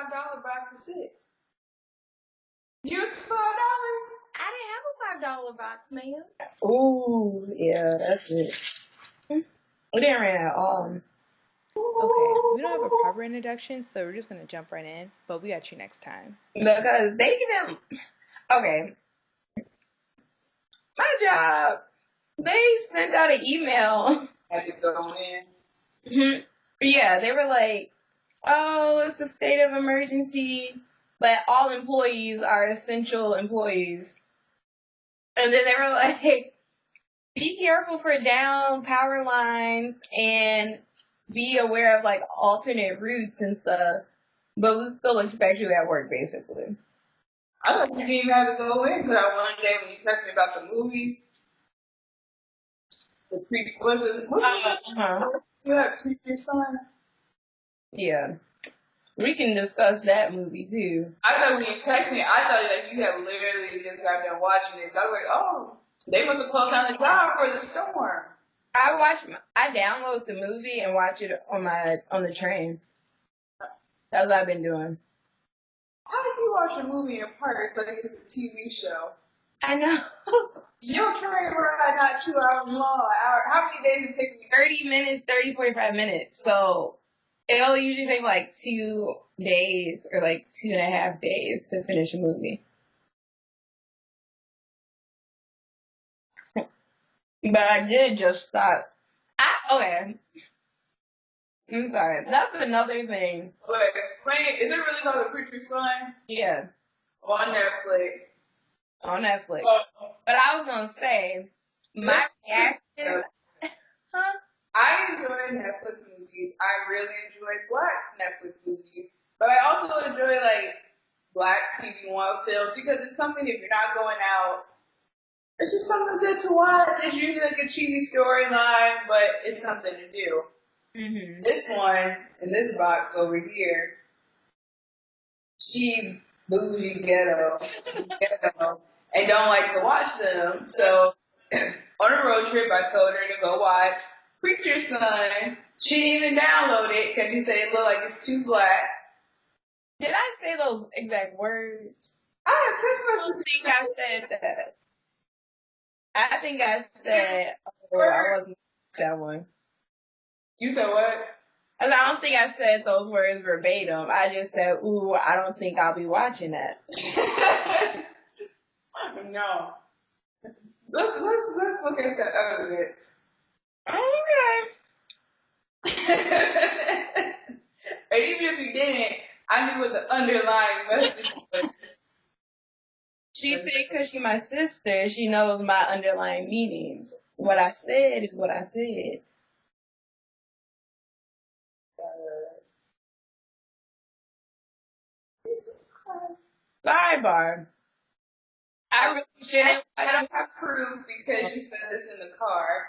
$5 box of 6. You was $5? I didn't have a $5 box, ma'am. Ooh, yeah, that's it. We didn't run at all. Okay, we don't have a proper introduction, so we're just gonna jump right in. But we got you next time. Because they didn't. Okay. My job, they sent out an email. Had to go in. Mm-hmm. Yeah, they were like, oh, it's a state of emergency, but all employees are essential employees. And then they were like, be careful for down power lines and be aware of like alternate routes and stuff, but we still expect you at work, basically. I thought you didn't even have to go in because one day when you texted me about the movie, the was it you had Preacher Son? Yeah. We can discuss that movie too. I thought when you texted me, I thought that you had literally just got done watching it. So I was like, oh, they must have closed down the job for the storm. I download the movie and watch it on the train. That's what I've been doing. How did you watch a movie in parts like it's a TV show? I know. Your train ride not 2 hours long. How many days did it take you? 45 minutes. So it'll usually take like 2 days or like 2.5 days to finish a movie. But I did just stop. Okay. I'm sorry. That's another thing. Wait, explain. Is it really called The Preacher's Son? Yeah. On Netflix. On Netflix. Oh. But I was gonna say, my reaction. Huh? I enjoy Netflix movies. I really enjoy Black Netflix movies. But I also enjoy like Black TV One films because it's something if you're not going out. It's just something good to watch. It's usually like a cheesy storyline, but it's something to do. Mm-hmm. This one, in this box over here, she bougie ghetto, and don't like to watch them. So on a road trip, I told her to go watch Preacher's Son. She didn't even download it because she said it looked like it's too black. Did I say those exact words? I have text I messages. don't think I said that. I think I said, oh, I wasn't that one. You said what? I don't think I said those words verbatim. I just said, ooh, I don't think I'll be watching that. No. Let's look at the evidence. Okay. And even if you didn't, I knew what the underlying message was. She said because she's my sister, she knows my underlying meanings. What I said is what I said. Sidebar. I really shouldn't. I don't have proof because you said this in the car.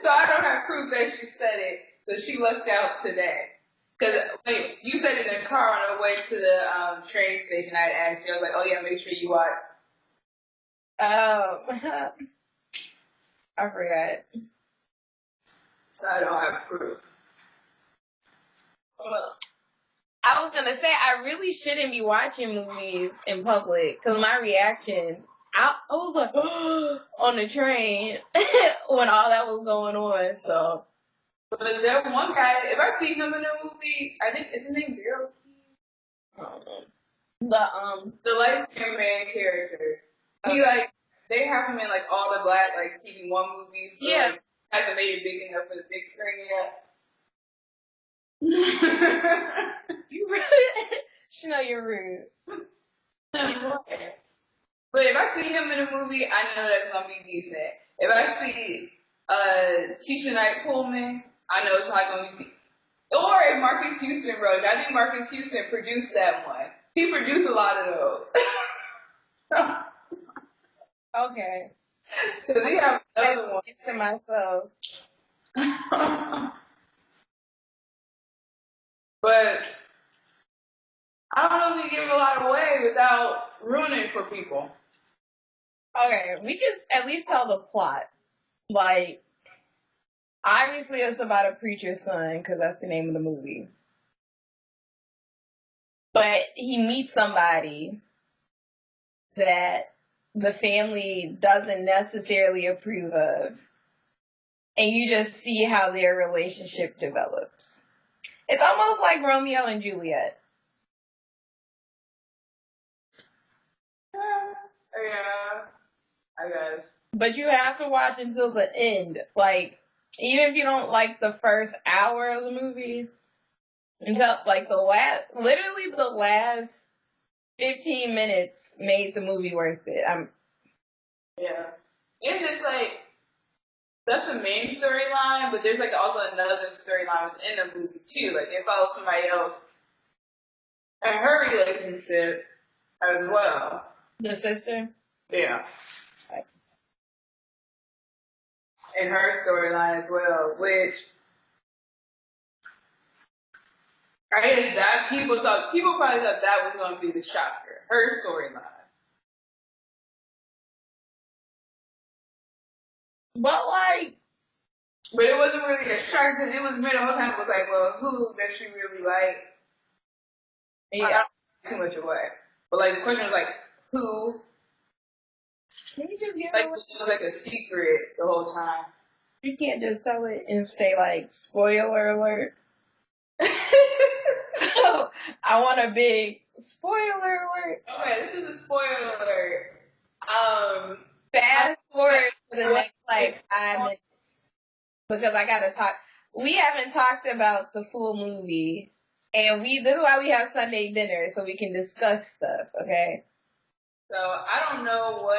So I don't have proof that she said it. So she left out today. Because, wait, you said it in the car on the way to the train station. I had asked you. I was like, oh, yeah, make sure you watch. I forgot. So I don't have proof. Well, I was going to say, I really shouldn't be watching movies in public because my reactions, I was like, on the train when all that was going on, so. But there one guy, if I see him in a movie, I think, is his name Daryl? The light-skinned man character. He, like, they have him in, like, all the Black, like, TV One movies. But, Yeah. like, hasn't made it big enough for the big screen yet. You rude. Chanel, you're rude. But if I see him in a movie, I know that's gonna be decent. If I see Tisha Knight Pullman, I know it's not gonna be. Or if Marcus Houston wrote it, I think Marcus Houston produced that one. He produced a lot of those. Okay. Because he have another one. To myself. But I don't know if you give a lot away without ruining it for people. Okay, we can at least tell the plot. Like, obviously it's about a preacher's son, because that's the name of the movie. But he meets somebody that the family doesn't necessarily approve of. And you just see how their relationship develops. It's almost like Romeo and Juliet. Yeah, I guess. But you have to watch until the end. Like, even if you don't like the first hour of the movie, until like literally the last 15 minutes made the movie worth it. Yeah. And it's like, that's the main storyline, but there's like also another storyline within the movie too. Like, they follow somebody else and her relationship as well. The sister? Yeah. And her storyline as well, which I guess that people probably thought that was going to be the shocker. Her storyline. But it wasn't really a shock because it was made the whole time. It was like, well, who does she really like? Yeah. I don't too much away. But like the question was like, who? Can you just give Like it it was like a secret the whole time. You can't just tell it and say like, spoiler alert. I want a big spoiler alert. Okay, this is a spoiler alert. Fast forward to the next like 5 minutes. Because I gotta talk. We haven't talked about the full movie. And this is why we have Sunday dinner, so we can discuss stuff, okay? So I don't know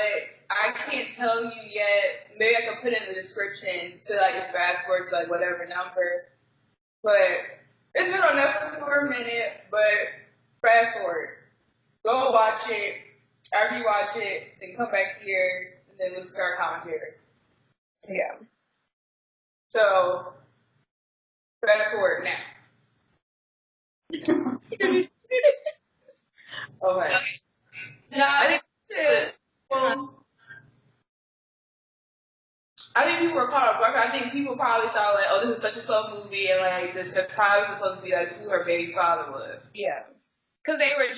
I can't tell you yet. Maybe I can put in the description to like fast forward to like whatever number. But it's been on Netflix for a minute, but fast forward. Go watch it. After you watch it, then come back here and then listen to our commentary. Yeah. So fast forward now. Okay. No, I think people were caught off guard. I think people probably thought like, oh, this is such a slow movie, and like the surprise was supposed to be like who her baby father was. Yeah. Because they were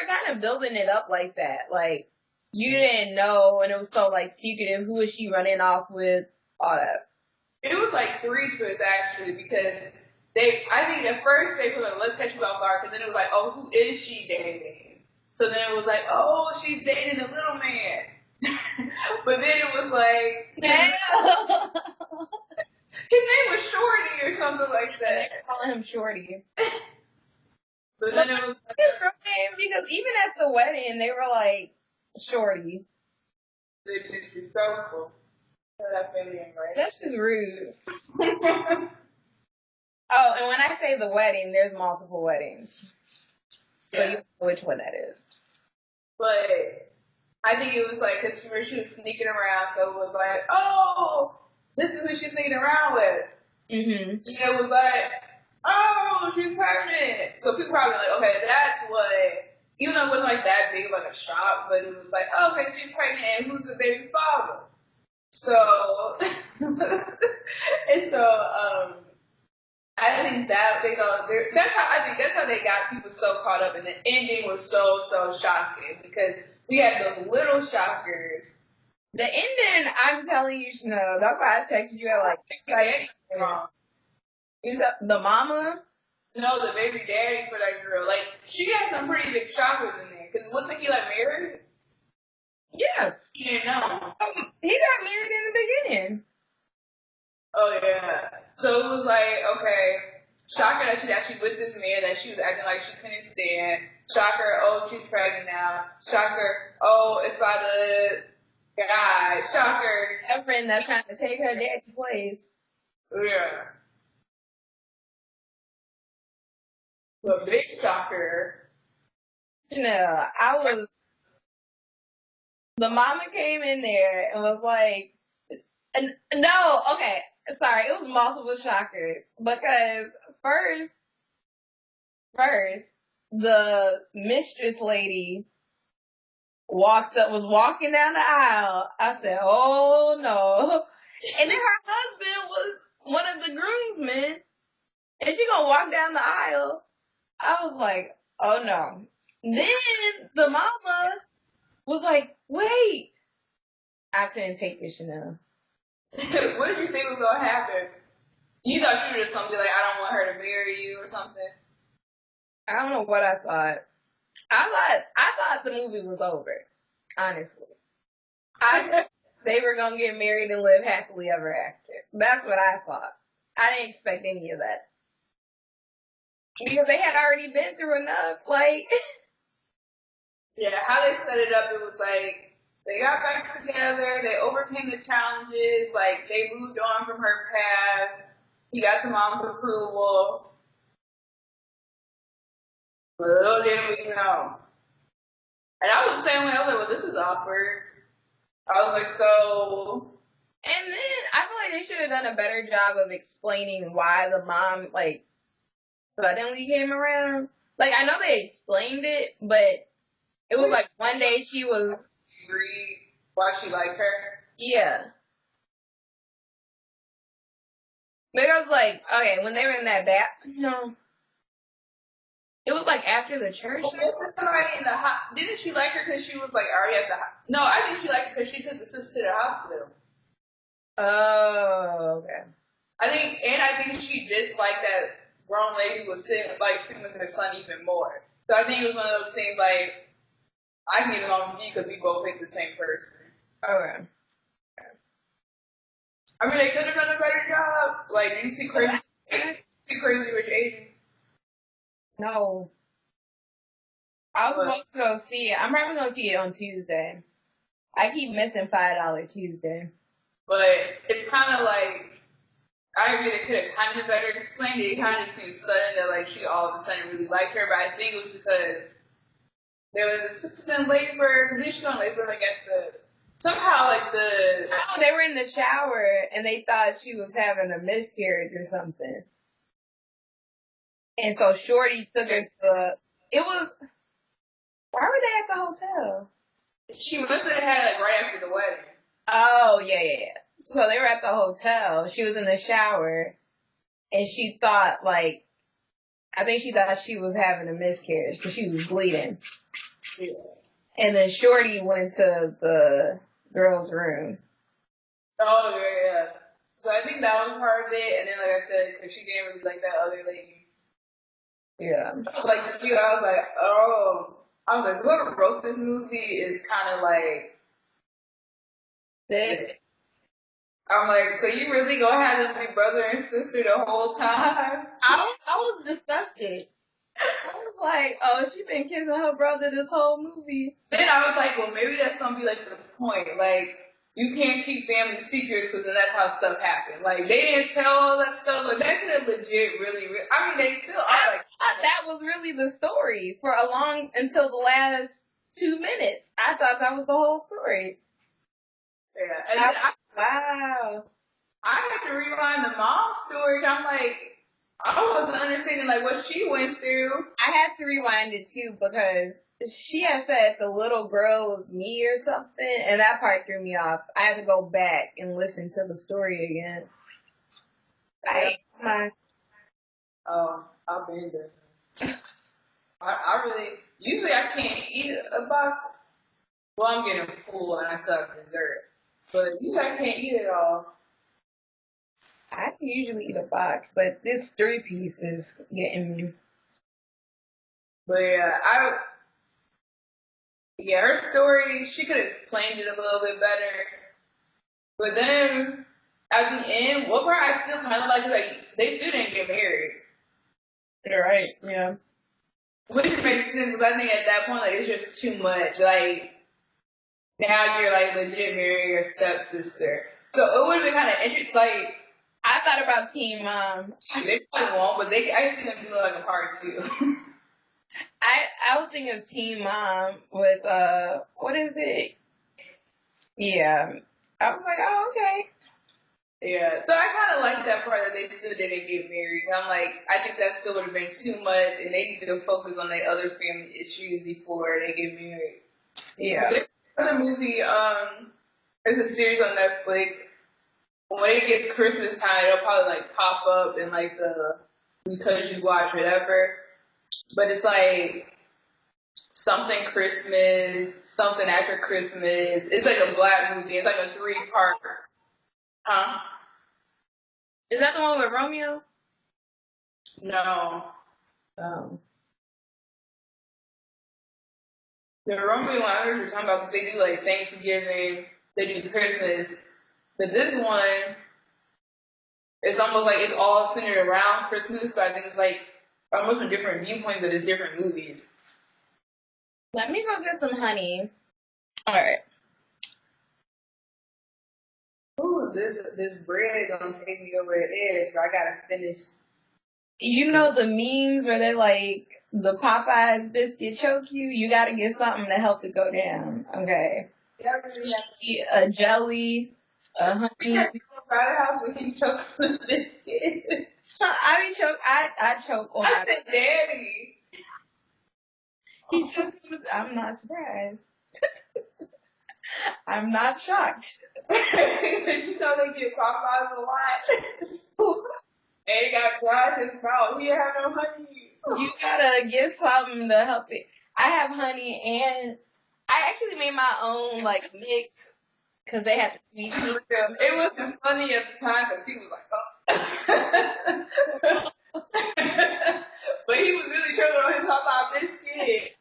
kind of building it up like that. Like, you didn't know, and it was so like secretive. Who is she running off with? All that. It was like 3 twists actually, because I think at first they put like, let's catch you off guard, because then it was like, oh, who is she dating? So then it was like, oh, she's dating a little man. But then it was like, his name was Shorty or something like that. They were calling him Shorty. But then it was like, his real name, because even at the wedding, they were like, Shorty. they're disrespectful. That feeling, right? That's just rude. Oh, and when I say the wedding, there's multiple weddings. So you know which one that is. But I think it was like, because she was sneaking around, so it was like, oh, this is who she's sneaking around with. Mm-hmm. And it was like, oh, she's pregnant. So people probably like, okay, that's what, even though it wasn't like that big of like a shock, but it was like, oh, okay, she's pregnant, and who's the baby father? So, I think that they thought that's how they got people so caught up, and the ending was so shocking because we had those little shockers. The ending, I'm telling you, Chanel, that's why I texted you at like, you said the mama? No, the baby daddy for that girl. Like, she had some pretty big shockers in there, because wasn't he like married? Yeah. She didn't know. He got married in the beginning. Oh, yeah. So it was like, okay, shocker that she's actually with this man that she was acting like she couldn't stand. Shocker, oh, she's pregnant now. Shocker, oh, it's by the guy. Shocker. A friend that's trying to take her dad's place. Yeah. The big shocker. No, the mama came in there and was like, no, okay, sorry, it was multiple shockers, because first, the mistress lady was walking down the aisle. I said, oh no. And then her husband was one of the groomsmen, and she gonna walk down the aisle. I was like, Oh no. Then the mama was like, wait. I couldn't take this, Chanel. What did you think was gonna happen? You thought she was just gonna be like, I don't want her to marry you or something. I don't know what I thought. I thought the movie was over. Honestly. They were gonna get married and live happily ever after. That's what I thought. I didn't expect any of that. Because they had already been through enough, like. Yeah, how they set it up, it was like they got back together, they overcame the challenges, like they moved on from her past. He got the mom's approval. But little did we know. And I was the same way. I was like, well, this is awkward. I was like, so. And then I feel like they should have done a better job of explaining why the mom, like, suddenly came around. Like, I know they explained it, but it was like one day she was. Agreed why she liked her. Yeah. But it was like, okay, when they were in that no. It was like after the church. Well, wasn't somebody in the didn't she like her because she was like already at the no, I think she liked her because she took the sister to the hospital. Oh, okay. I think she disliked that grown lady who was sitting with her son even more. So I think it was one of those things like, I can get along with you because we both picked the same person. Okay. I mean, they could have done a better job. Like, did you see Crazy Rich Asians? No. I was supposed to go see it. I'm probably going to see it on Tuesday. I keep missing $5 Tuesday. But it's kind of like, I agree they could have kind of better explained it. It kind of just seems sudden that, like, she all of a sudden really liked her. But I think it was because there was assistant labor, because then she on labor, like, somehow, like, oh, they were in the shower, and they thought she was having a miscarriage or something. And so Shorty took her to why were they at the hotel? She must have had it, like, right after the wedding. Oh, yeah. So they were at the hotel. She was in the shower, and she thought, like, I think she thought she was having a miscarriage because she was bleeding. Yeah. And then Shorty went to the girl's room. Oh, yeah. So I think that was part of it, and then, like I said, because she didn't really like that other lady. Yeah. Like, I was like, oh. I was like, whoever wrote this movie is kind of like, Sick. I'm like, so you really gonna have them be brother and sister the whole time? I was disgusted. I was like, oh, she been kissing her brother this whole movie. Then I was like, well, maybe that's gonna be like the point. Like, you can't keep family secrets because then that's how stuff happened. Like, they didn't tell all that stuff. Like, that could have legit really, I mean, they still are like. That was really the story for until the last 2 minutes. I thought that was the whole story. Yeah. And wow. I had to rewind the mom story. I'm like, I wasn't understanding like what she went through. I had to rewind it too because she had said the little girl was me or something, and that part threw me off. I had to go back and listen to the story again. I've been there. I really, usually I can't eat a box. Well, I'm getting full and I still have dessert. But usually I can't eat it all. I can usually eat a box, but this 3-piece is getting me. But yeah, her story, she could have explained it a little bit better. But then, at the end, what part I still kind of like, they still didn't get married. You're right, yeah. Which makes sense, because I think at that point, like, it's just too much. Like, now you're, like, legit marrying your stepsister. So it would have been kind of interesting, like, I thought about Teen Mom. They probably won't, but I see them do like a part 2. I was thinking of Teen Mom with, what is it? Yeah. I was like, oh, okay. Yeah, so I kind of like that part that they still didn't get married. I'm like, I think that still would have been too much, and they need to focus on their other family issues before they get married. Yeah. There's another movie, it's a series on Netflix. When it gets Christmas time, it'll probably like pop up in like the Because You Watch Whatever. but it's like something Christmas, something after Christmas. It's like a black movie. It's like a 3-part. Huh? Is that the one with Romeo? No. Oh. The Romeo one I heard you talking about, 'cause they do like Thanksgiving, they do Christmas, but this one, it's almost like it's all centered around Christmas, but I think it's like almost a different viewpoint, but it's different movies. Let me go get some honey. Alright. Ooh, this bread gonna take me over the edge, but I gotta finish. You know the memes where they're like, the Popeyes biscuit choke you? You gotta get something to help it go down. Okay. A jelly, a honey. Right house when he chokes the biscuit. I choke on I my said, Daddy. He chokes with, I'm not surprised. I'm not shocked. You know they get Popeyes a lot. And he got dry in his mouth. He didn't have no honey. You gotta get something to help it. I have honey and I actually made my own like mix because they had the sweet tea. It wasn't funny at the time because he was like, oh. But he was really choking on his Popeye biscuit.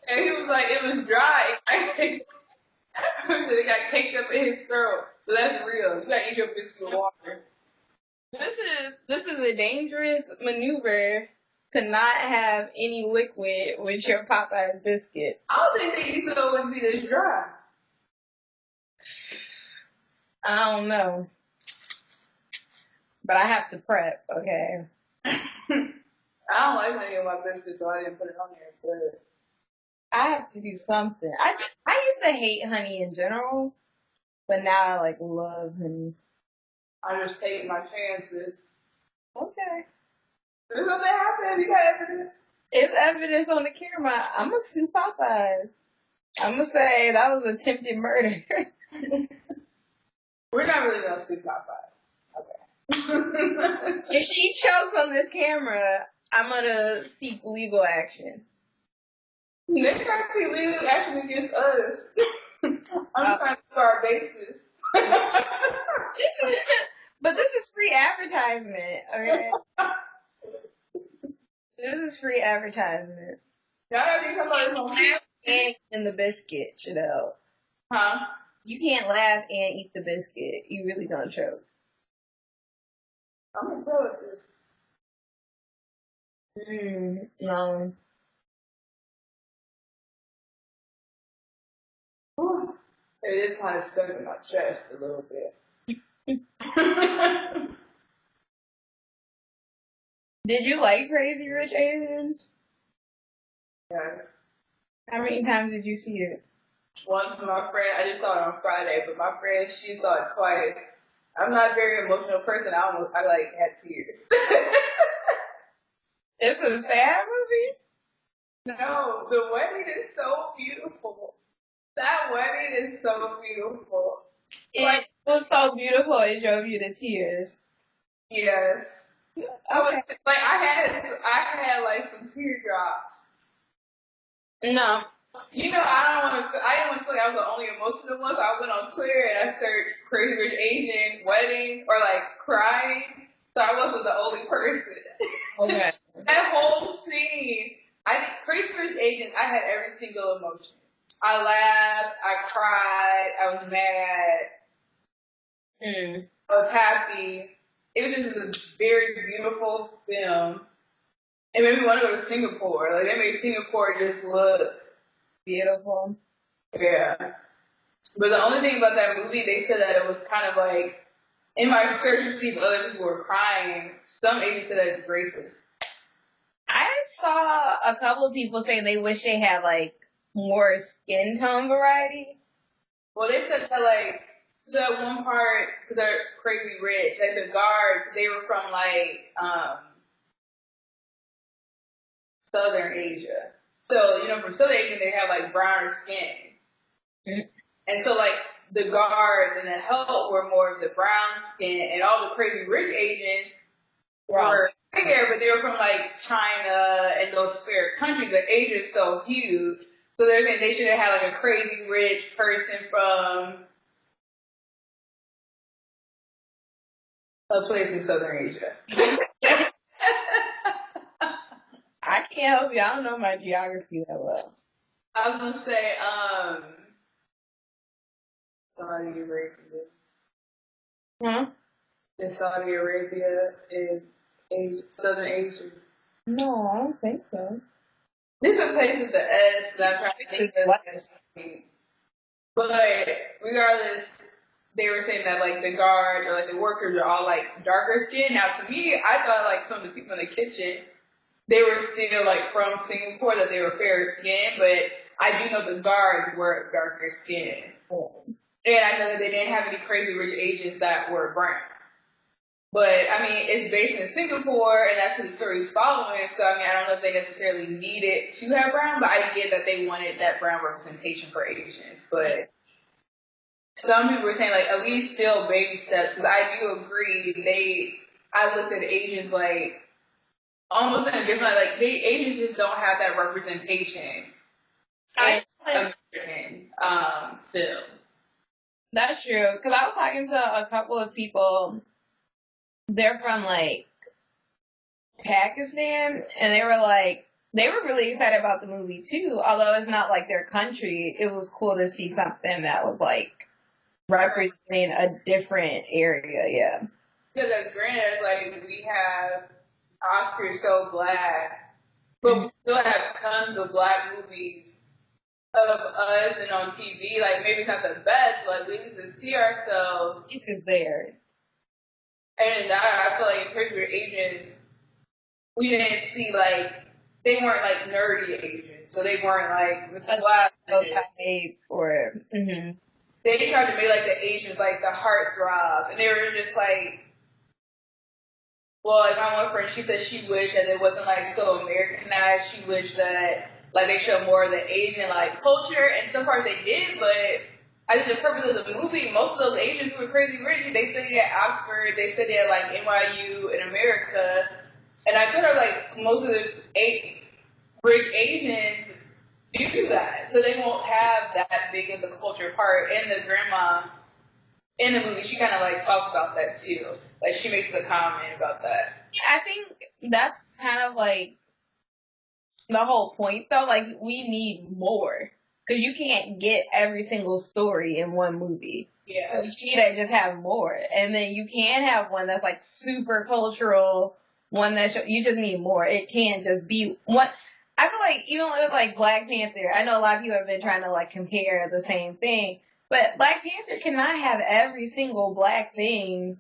And he was like, it was dry. It got caked up in his throat. So that's real. You gotta eat your biscuit with water. This is a dangerous maneuver to not have any liquid with your Popeyes biscuit. I don't think they used to always be this dry. I don't know. But I have to prep, okay? I don't like honey on my biscuit, so I didn't put it on there. But I have to do something. I used to hate honey in general, but now I like love honey. I just take my chances. Okay. If something happens, you got evidence. It's evidence on the camera. I'm gonna sue Popeyes. I'm gonna say that was attempted murder. We're not really gonna sue Popeyes. Okay. If she chokes on this camera, I'm gonna seek legal action. They're trying to be legal action against us. I'm trying to do our bases. This is free advertisement, okay? This is free advertisement. Y'all don't even talk about this And in the biscuit, Chanel. Huh? You can't laugh and eat the biscuit. You really gonna choke. I'm gonna go with this. No. Whew. It is kind of stuck in my chest a little bit. Did you like Crazy Rich Asians? Yes. How many times did you see it? Once with my friend, I just saw it on Friday, but my friend, she saw it twice. I'm not a very emotional person. I like had tears. It's a sad movie? No, the wedding is so beautiful. That wedding is so beautiful. It was so beautiful it drove you to tears. Yes. I was like, I had like some teardrops. No. You know, I didn't want to feel like I was the only emotional one, so I went on Twitter and I searched Crazy Rich Asian wedding or like crying, so I wasn't the only person. Okay. That whole scene, Crazy Rich Asians, I had every single emotion. I laughed, I cried, I was mad, I was happy. It was just a very beautiful film. It made me want to go to Singapore. Like, they made Singapore just look Beautiful. yeah. But the only thing about that movie, they said that it was kind of like, in my search to see if other people were crying, some agents said that it's racist. I saw a couple of people say they wish they had like more skin tone variety. Well, they said that like, so at one part, because they're crazy rich, like the guards, they were from like, Southern Asia. So, you know, from Southern Asia, they have like browner skin. And so like the guards and the help were more of the brown skin, and all the crazy rich Asians were bigger, but they were from like China and those fair countries. But Asia is so huge, so they're saying they should have had like a crazy rich person from a place in Southern Asia. I can't help you. I don't know my geography that well. I was gonna say, Saudi Arabia. Huh? Is Saudi Arabia in Southern Asia? No, I don't think so. There's a place with the S that I'm trying to think of. But regardless, they were saying that like the guards or like the workers are all like darker skin. Now to me, I thought like some of the people in the kitchen, they were still like from Singapore, that they were fairer skin, but I do know the guards were darker skin. And I know that they didn't have any crazy rich Asians that were brown. But, I mean, it's based in Singapore, and that's who the story's following, so, I mean, I don't know if they necessarily needed to have brown, but I get that they wanted that brown representation for Asians. But some people were saying, like, at least still baby steps, because I do agree, I looked at Asians, like, almost in a different, like, Asians just don't have that representation in American film. That's true, because I was talking to a couple of people. They're from, like, Pakistan, and they were really excited about the movie, too. Although it's not, like, their country, it was cool to see something that was, like, representing a different area, yeah. Because as granted, like, we have Oscars so black, but we still have tons of black movies of us and on TV. Like, maybe it's not the best, like, we used to see ourselves. This is there. And I feel like in particular Asians, we didn't see, like, they weren't, like, nerdy Asians. So they weren't, like, with the black type or, They tried to make, like, the Asians, like, the heartthrob. And they were just, like, well, like, my one friend, she said she wished that it wasn't, like, so Americanized. She wished that, like, they showed more of the Asian, like, culture. And some parts they did, but I think the purpose of the movie, most of those Asians who were crazy rich, they studied at Oxford, they studied at, like, NYU in America. And I told her, like, most of the rich Asians do that. So they won't have that big of the culture part. And the grandma in the movie, she kind of, like, talks about that, too. Like, she makes a comment about that. I think that's kind of, like, the whole point, though. Like, we need more. Because you can't get every single story in one movie. Yeah. So you need to just have more. And then you can have one that's, like, super cultural, one that you just need more. It can't just be one. I feel like even with, like, Black Panther, I know a lot of people have been trying to, like, compare the same thing. But Black Panther cannot have every single black thing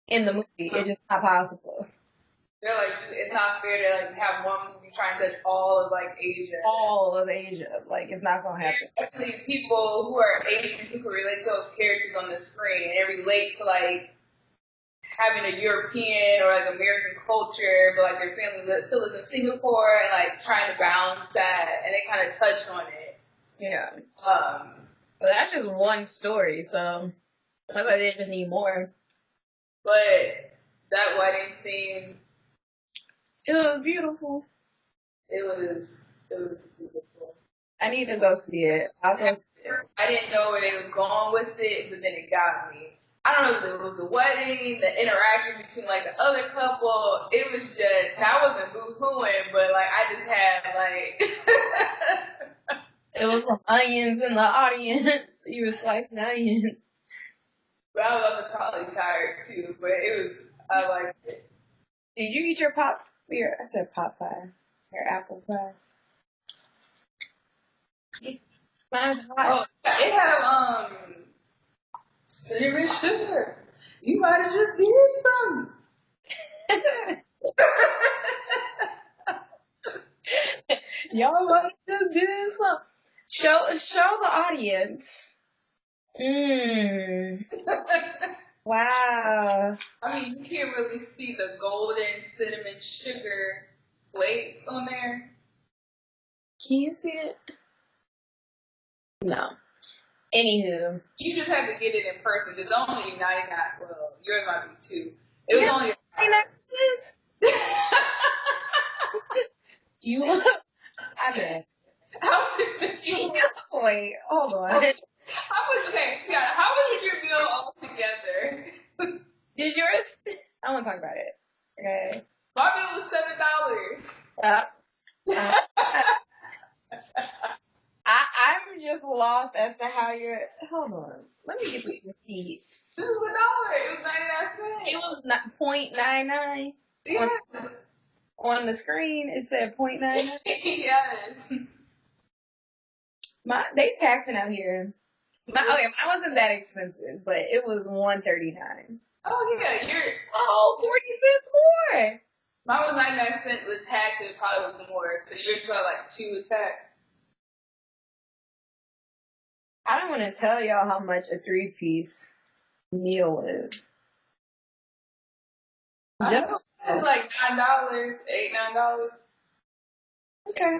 in the movie. It's just not possible. They're like, it's not fair to, like, have one movie trying to touch all of, like, Asia. All of Asia. Like, it's not going to happen. There's definitely people who are Asian who can relate to those characters on the screen, and they relate to, like, having a European or, like, American culture, but, like, their family still lives in Singapore, and, like, trying to balance that, and they kind of touch on it. Yeah. But that's just one story, so I thought they just need more. But that wedding scene, it was beautiful. It was beautiful. I need to go see it. I'll go see it. I didn't know where they was going with it, but then it got me. I don't know if it was the wedding, the interaction between, like, the other couple. It was just, I wasn't boo-hooing, but, like, I just had, like... It was some onions in the audience. You were slicing onions. But I was also probably tired, too, but it was, I liked it. Did you eat your I said Popeye. Your apple pie. Mine's hot. Oh, it have, cinnamon sugar. You might have just did something. Y'all might have just did something. Show the audience. Wow. I mean, you can't really see the golden cinnamon sugar flakes on there. Can you see it? No. Anywho. You just have to get it in person. It's only 99. Well, yours might be 2. It was only 99 cents. You look. I mean, How much did you? wait, hold on. How much? Okay, Tiana, how much was your meal all together? Did yours? I want to talk about it. Okay. My meal was $7. I'm just lost as to how you're. Hold on. Let me get this receipt. This was $1. It was 99 cents. It was not .99 Yes. on the screen. It said .99. Yes. They taxing out here. Mine wasn't that expensive, but it was $1.39. Oh yeah, 40 cents more. mine was 99 cents with tax. It probably was more. So yours felt like 2 with tax. I don't want to tell y'all how much a 3-piece meal is. I know it was like $9, $8, $9. Okay.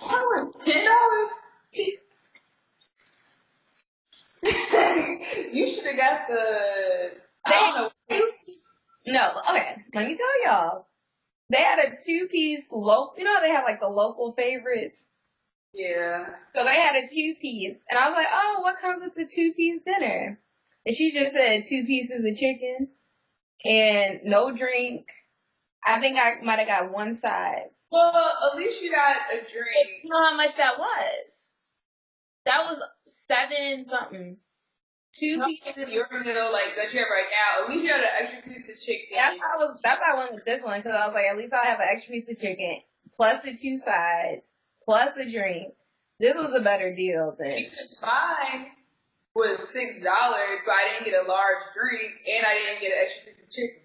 $10. You should have got the. I don't know. No, okay. Let me tell y'all. They had a 2-piece local. You know how they have like the local favorites. Yeah. So they had a 2-piece, and I was like, "Oh, what comes with the 2-piece dinner?" And she just said 2 pieces of chicken and no drink. I think I might have got one side. Well, at least you got a drink. You know how much that was? That was 7 something. 2 pieces. Your meal like that you have right now. At least you had an extra piece of chicken. That's how I went with this one, because I was like, at least I'll have an extra piece of chicken plus the 2 sides plus a drink. This was a better deal than. Because mine was $6, but I didn't get a large drink and I didn't get an extra piece of chicken.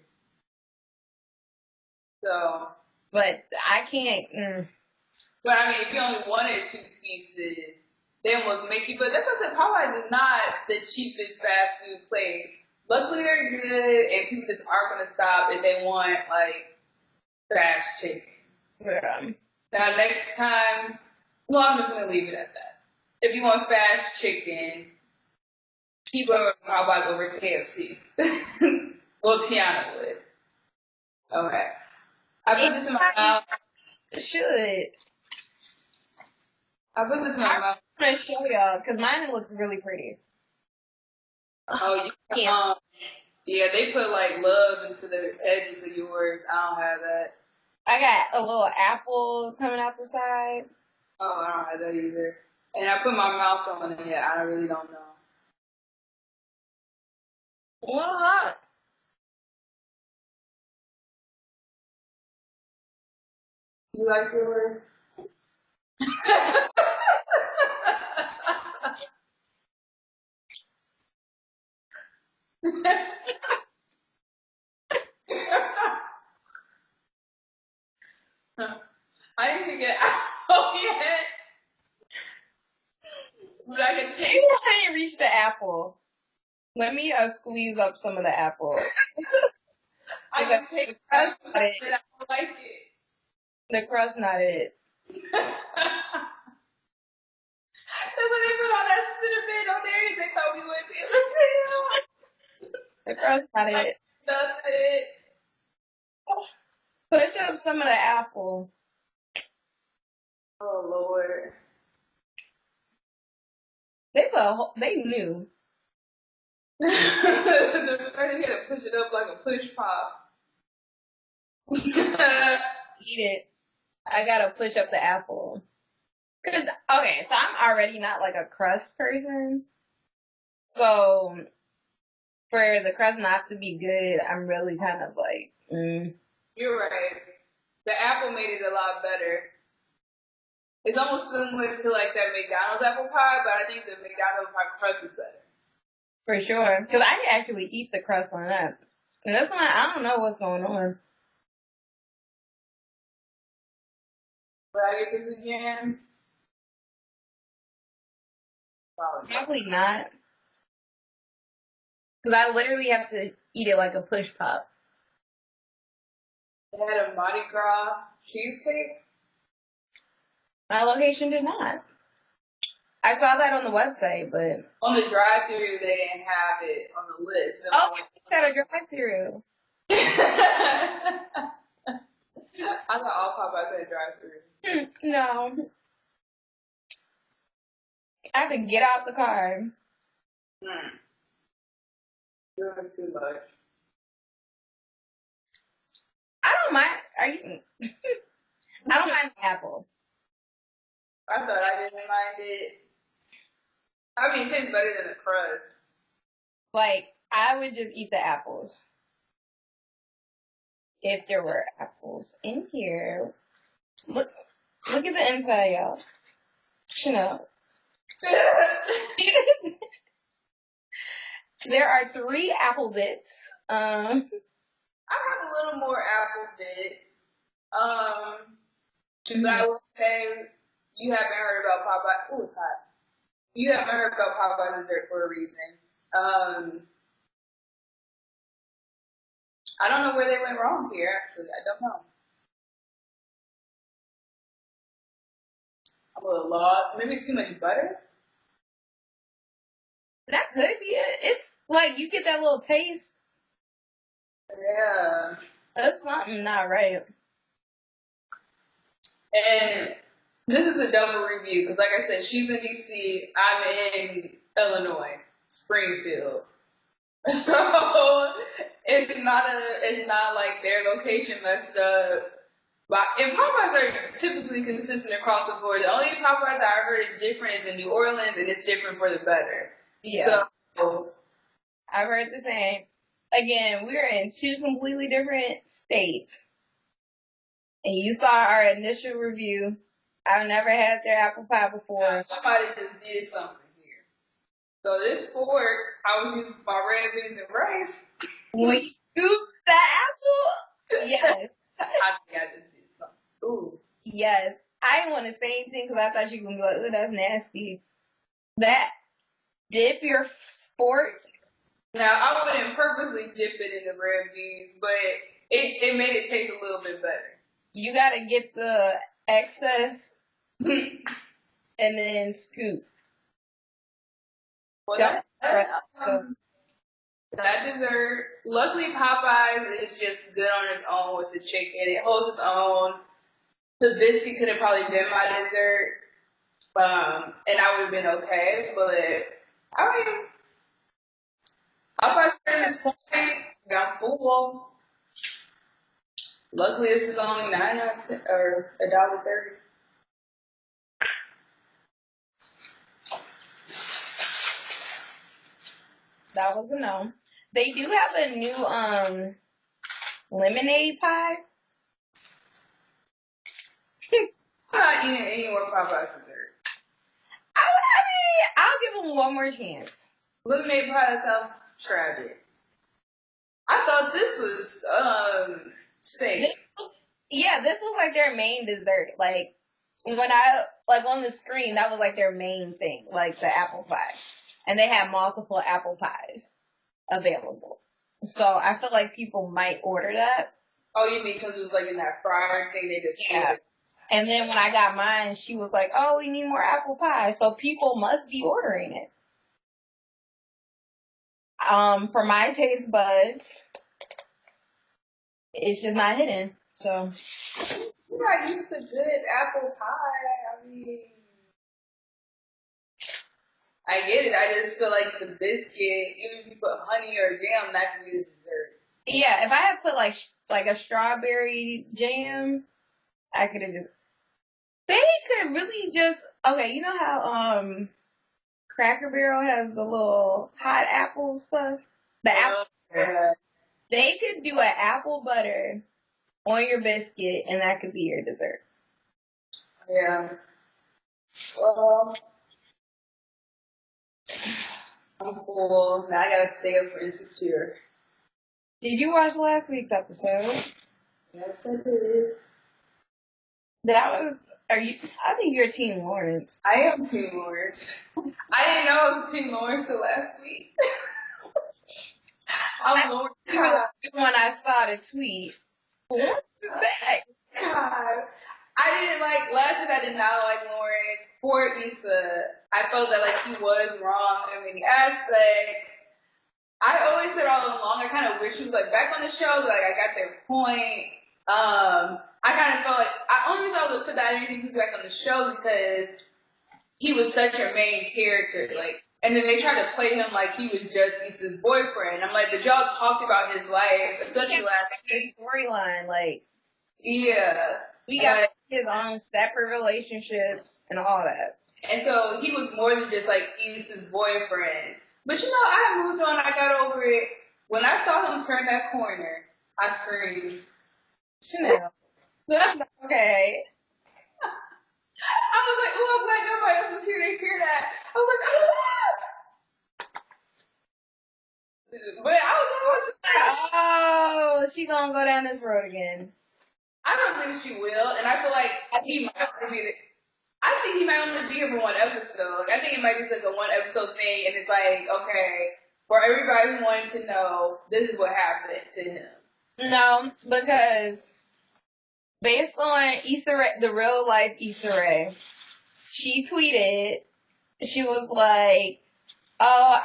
So. But I can't. But I mean, if you only wanted 2 pieces, they almost make you. But that's what I said. Popeyes is not the cheapest fast food place. Luckily, they're good, and people just aren't gonna stop if they want like fast chicken. Yeah. Now, next time, well, I'm just gonna leave it at that. If you want fast chicken, keep going Popeyes over KFC. Well, Tiana would. Okay. I put this in my mouth. Should. I put this in my mouth. I'm gonna show y'all, because mine looks really pretty. Oh, Yeah. Yeah, they put like love into the edges of yours. I don't have that. I got a little apple coming out the side. Oh, I don't have that either. And I put my mouth on it. I really don't know. What? You like yours? I didn't even get apple yet. But I can take. Maybe I didn't reach the apple. Let me squeeze up some of the apple. I can take the crust, but I don't like it. The crust not it. That's when they put all that cinnamon on there and they thought we wouldn't be able to tell. The crust not it. That's it. Push up some of the apple. Oh, Lord. They knew. The first had to push it up like a push pop. Eat it. I gotta push up the apple. So I'm already not like a crust person. So, for the crust not to be good, I'm really kind of like, You're right. The apple made it a lot better. It's almost similar to like that McDonald's apple pie, but I think the McDonald's pie crust is better. For sure. Because I can actually eat the crust on that. And this one, I don't know what's going on. But I get this again. Probably not. Because I literally have to eat it like a push pop. They had a Mardi Gras cheesecake. My location did not. I saw that on the website, but... On the drive-thru, they didn't have it on the list. Oh, it's at a drive-thru. I thought all Popeyes had drive-through. No. I have to get out the car. You're too much. I don't mind. Are you? I don't mind the apple. I thought I didn't mind it. I mean, it tastes better than the crust. Like, I would just eat the apples. If there were apples in here. Look at the inside, y'all. Chanel. There are 3 apple bits. I have a little more apple bits. But I will say, you haven't heard about Popeyes. Oh, it's hot. You haven't heard about Popeyes dessert for a reason. I don't know where they went wrong here, actually. I don't know. I'm a little lost. Maybe too much butter? That could be it. It's like you get that little taste. Yeah. That's something not right. And this is a double review because, like I said, she's in DC. I'm in Illinois, Springfield. So it's not like their location messed up. But and Popeyes are typically consistent across the board. The only Popeyes I heard is different is in New Orleans, and it's different for the better. Yeah. So I've heard the same. Again, we're in 2 completely different states. And you saw our initial review. I've never had their apple pie before. somebody just did something here. So this fork, I was using my red beans and rice. When you scoop the apple, yes. I think I just did something. Ooh. Yes. I didn't want to say anything because I thought you were going to be like, ooh, that's nasty. That dip your fork. Now, I wouldn't purposely dip it in the red beans, but it made it taste a little bit better. You got to get the excess and then scoop. Well, Don't- that dessert, luckily Popeyes is just good on its own with the chicken. It holds its own. The biscuit could have probably been my dessert, and I would have been okay, but I mean, Popeyes at this point got full. Luckily, this is only 99 or $1.30. That was a no. They do have a new lemonade pie. I'm not eating any more Popeyes dessert. I mean, I'll give them one more chance. Lemonade pie sounds tragic. I thought this was safe. Yeah, this was like their main dessert. Like when I on the screen, that was like their main thing, like the apple pie, and they had multiple apple pies available. So I feel like people might order that. Oh, you mean because it was like in that fryer thing they just Yeah. And then when I got mine, she was like, "Oh, we need more apple pie." So people must be ordering it. For my taste buds, it's just not hitting. So You're not used to good apple pie. I mean, I get it. I just feel like the biscuit, even if you put honey or jam, that could be the dessert. yeah, if I had put like a strawberry jam, I could have just. They could really just okay. You know how Cracker Barrel has the little hot apple stuff. The apple. Yeah. They could do an apple butter on your biscuit, and that could be your dessert. Yeah. Well, I'm full. Now I gotta stay up for Insecure. Did you watch last week's episode? Yes, I did. That was. Are you? I think you're Team Lawrence. I am Team Lawrence. I didn't know I was Team Lawrence till last week. I'm Lawrence. When I saw the tweet, what is that? God. I didn't like, last week I did not like Lawrence. Poor Issa. I felt that like he was wrong in many aspects. I always said all along, I kind of wish he was like back on the show, but like I got their point. I kind of felt like, only reason I was upset that I didn't think he was back on the show because he was such a main character, like, and then they tried to play him like he was just Issa's boyfriend. I'm like, but y'all talked about his life, especially last his storyline, like, yeah. we got his own separate relationships and all that. And so he was more than just like Issa's boyfriend. But you know, I moved on, I got over it. When I saw him turn that corner, I screamed. Chanel. That's not okay. I was like, oh, I'm glad nobody else was here to hear that. I was like, oh, but I was like, oh, she gonna go down this road again. I don't think she will, and I feel like he might be. I think he might only be here for one episode. I think it might be like a one episode thing, and it's like, okay, for everybody who wanted to know, this is what happened to him. No, because based on Issa Rae, the real life Issa Rae, she tweeted, she was like, oh,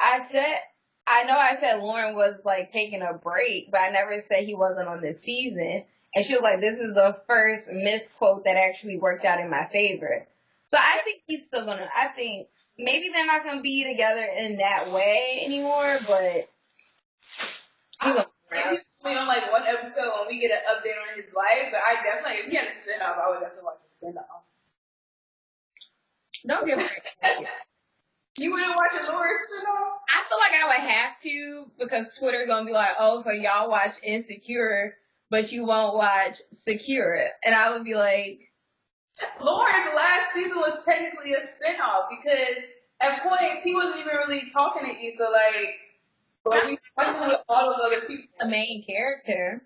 I know I said Lauren was like taking a break, but I never said he wasn't on this season. And she was like, this is the first misquote that actually worked out in my favor. So I think he's still gonna, I think maybe they're not gonna be together in that way anymore, but he's gonna If he's only on like one episode when we get an update on his life, but I definitely, if he had a spin-off, I would definitely watch a spin-off. don't give me. You wouldn't watch a Laura spin-off? I feel like I would have to because Twitter's gonna be like, oh, so y'all watch Insecure, but you won't watch Secure. And I would be like, Lauren's last season was technically a spin-off because at points he wasn't even really talking to Issa like, but he was with all those other people. the main character.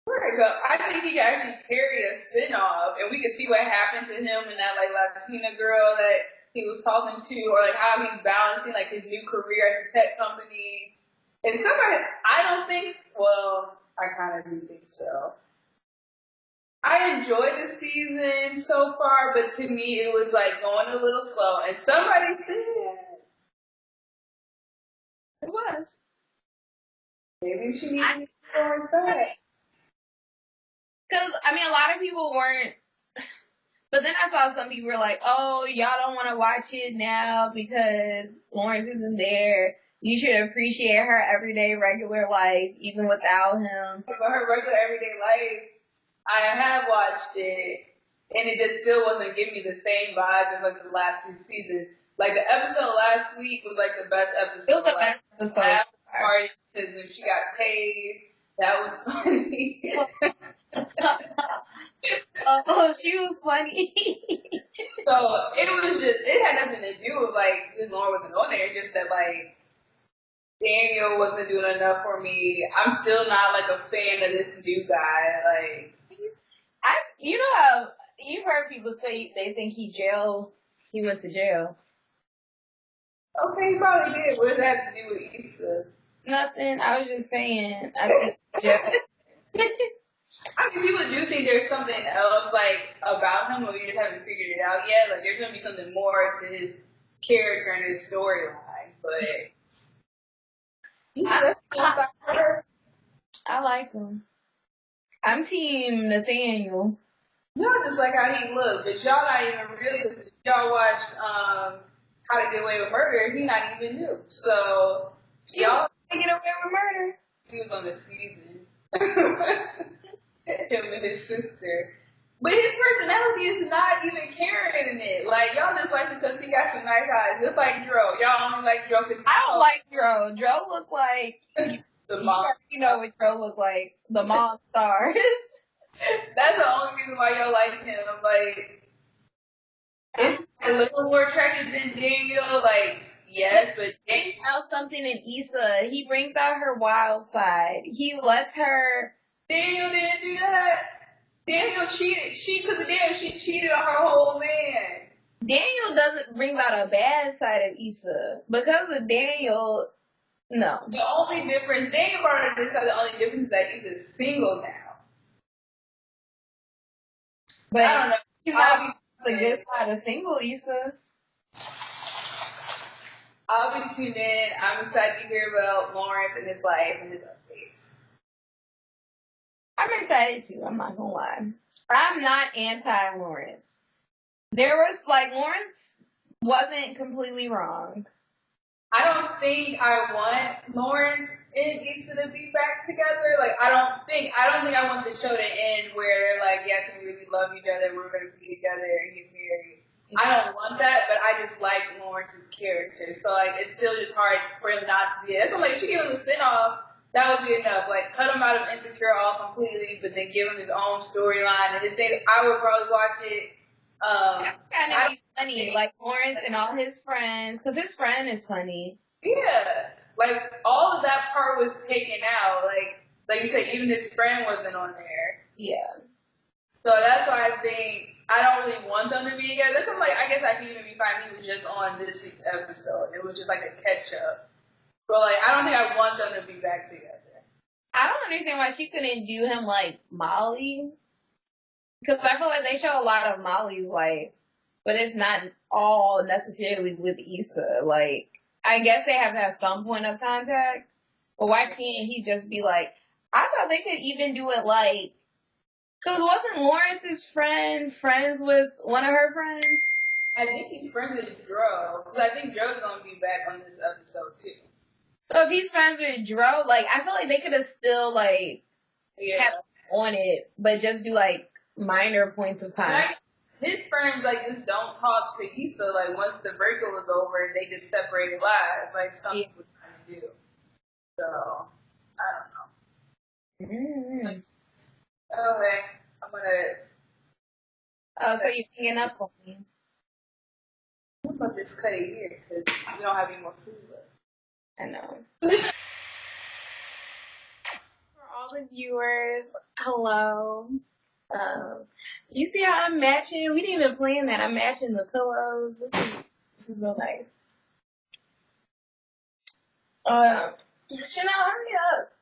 Where go? I think he could actually carry a spin-off, and we could see what happened to him and that like Latina girl that he was talking to, or like how he's balancing like his new career at the tech company. And somebody, I don't think. Well, I kind of do think so. I enjoyed the season so far, but to me it was like going a little slow. And somebody said it was. Maybe she needed to go back. Because, I mean, a lot of people weren't. But then I saw some people were like, oh, y'all don't want to watch it now because Lawrence isn't there. You should appreciate her everyday, regular life, even without him. For her regular everyday life, I have watched it, and it just still wasn't giving me the same vibe as like the last two seasons. Like the episode last week was like the best episode. It was the best episode. After party, because when she got tased, that was funny. Oh, she was funny. So it was just, it had nothing to do with like this Lauren wasn't on there. It's just that like Daniel wasn't doing enough for me. I'm still not like a fan of this new guy. Like, you know how you've heard people say they think he went to jail. okay, he probably did. What does that have to do with Issa? Nothing. I was just saying. I think jail. I mean, people do think there's something else like about him, but we just haven't figured it out yet. Like, there's gonna be something more to his character and his storyline. But I like him. I'm team Nathaniel. y'all just like how he looked, but y'all not even really. If y'all watched How to Get Away with Murder, he not even new. So y'all Get Away with Murder. he was on the season. Him and his sister. But his personality is not even Karen in it. Like, y'all just like it because he got some nice eyes. Just like Dro. Y'all only like Dro because I don't like Dro. Dro look like the mom. You know what Dro look like. The mom stars. That's the only reason why y'all like him. Like, it's a little more attractive than Daniel. Like, yes, but He out something in Issa. He brings out her wild side. He lets her. Daniel didn't do that. Daniel cheated. Because of Daniel, she cheated on her whole man. Daniel doesn't bring out a bad side of Issa. Because of Daniel, no. The only difference, Daniel brought her this side, the only difference is that Issa's single now. But I don't know. he's not the good side of single Issa. I'll be tuned in. I'm excited to hear about Lawrence and his life and his updates. I'm excited too, I'm not gonna lie. I'm not anti-Lawrence. There was, like, Lawrence wasn't completely wrong. I don't think I want Lawrence and Issa to be back together. Like, I don't think I want the show to end where they're like, yes, we really love each other, we're gonna be together and get married. I don't want that, but I just like Lawrence's character. So, like, it's still just hard for him not to be. That's why, like, if she gave him a spinoff, that would be enough. Like, cut him out of Insecure all completely, but then give him his own storyline. And the thing, I would probably watch it. That's kind of funny, like Lawrence and all his friends, because his friend is funny. Yeah, like all of that part was taken out. Like you said, even his friend wasn't on there. Yeah. So that's why I think I don't really want them to be together. That's why, like, I guess I could even be fine if he was just on this week's episode. It was just like a catch up. But like, I don't think I want them to be back together. I don't understand why she couldn't do him like Molly. Because I feel like they show a lot of Molly's life, but it's not all necessarily with Issa. Like, I guess they have to have some point of contact, but why can't he just be like, I thought they could even do it like, because wasn't Lawrence's friend friends with one of her friends? I think he's friends with Dro, because I think Dro's going to be back on this episode too. So if he's friends with Dro, like, I feel like they could have still, like, kept on it, but just do, like, minor points of contact. His friends, like, just don't talk to Issa, like, once the breakup was over, and they just separated lives, like some people trying to do. So, I don't know. Mm-hmm. Okay, I'm gonna... Oh, so you're hanging up on me. I'm gonna just cut it here, because we don't have any more food left. I know. For all the viewers, hello. You see how I'm matching? We didn't even plan that. I'm matching the pillows. This is real nice. Chanel, hurry up.